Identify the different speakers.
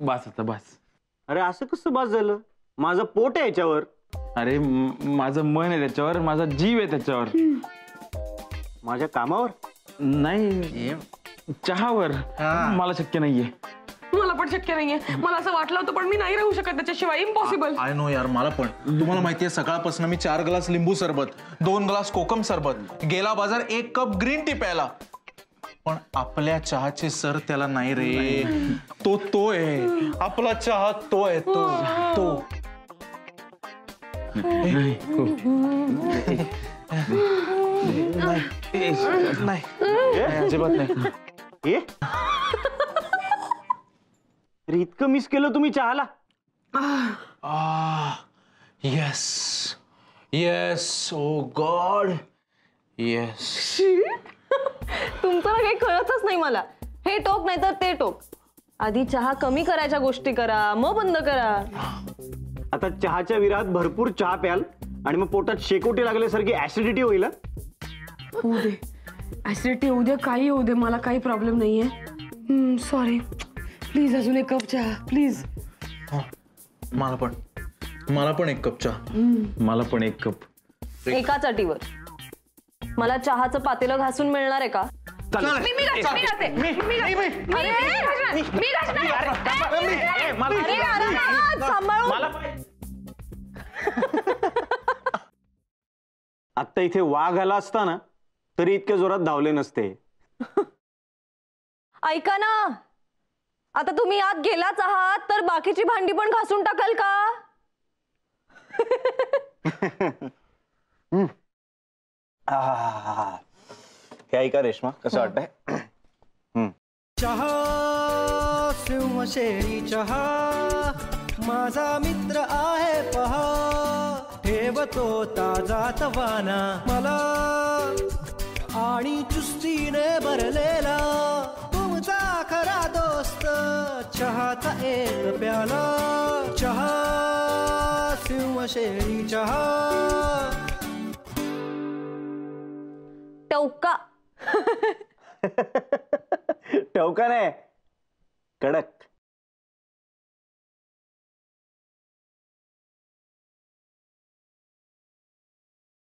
Speaker 1: बस आता बस.
Speaker 2: अरे असं कसं बस झालं? माझं पोट आहे याच्यावर.
Speaker 1: अरे माझं मन आहे त्याच्यावर, माझा जीव आहे त्याच्यावर.
Speaker 2: माझ्या कामावर
Speaker 1: नाही, चहावर. मला शक्य नाहीये.
Speaker 3: मला पण शक्य नाहीये. मला असं वाटलं होतं पण मी नाही राहू शकत त्याच्याशिवाय. इम्पॉसिबल.
Speaker 4: आय नो यार, मला पण. तुम्हाला माहितीये सकाळपासून मी 4 ग्लास लिंबू सरबत, 2 ग्लास कोकम सरबत, गेला बाजार 1 कप ग्रीन टी प्यायला, पण आपल्या चहाचे सर त्याला नाही रे. तो आहे आपला चहा, तो आहे तो. नाही अजिबात नाही.
Speaker 2: अरे इतकं मिस केलं तुम्ही चहाला?
Speaker 4: येस येस, ओ गॉड येस.
Speaker 5: तुमचं ना काही कळतच नाही मला. हे टोक नाही तर ते टोक. आधी चहा कमी करायच्या गोष्टी करा, मग बंद करा.
Speaker 2: आता चहाच्या विरात भरपूर चहा प्याल आणि मग पोटात शेकोटी लागल्यासारखी ऍसिडिटी होईल.
Speaker 3: होऊ दे, ऍसिडिटी होऊ दे, काही होऊ दे, मला काही प्रॉब्लेम नाहीये. सॉरी. प्लीज अजून 1 कप चहा प्लीज.
Speaker 4: मला पण 1 कप चहा.
Speaker 1: मला पण 1 कप.
Speaker 5: एकाच अटीवर. मला चहाचं पातेलं घासून मिळणार आहे का?
Speaker 2: आता इथे वाघ आला असता ना तरी इतक्या जोरात धावले नसते.
Speaker 5: ऐका ना, आता तुम्ही आत गेलाच आहात तर बाकीची भांडी पण घासून टाकाल का?
Speaker 2: हे ऐका रेश्मा, कसं वाटतंय?
Speaker 6: चहा सिंहशेरी चहा माझा मित्र आहे पहा, ठेवतो ताजा तवाना मला आणि चुस्तीने भरलेला तुमचा खरा दोस्त. चहाचा एक प्याला, चहा सिंहशेरी चहा.
Speaker 5: टवका.
Speaker 2: टवका नाही, कडक.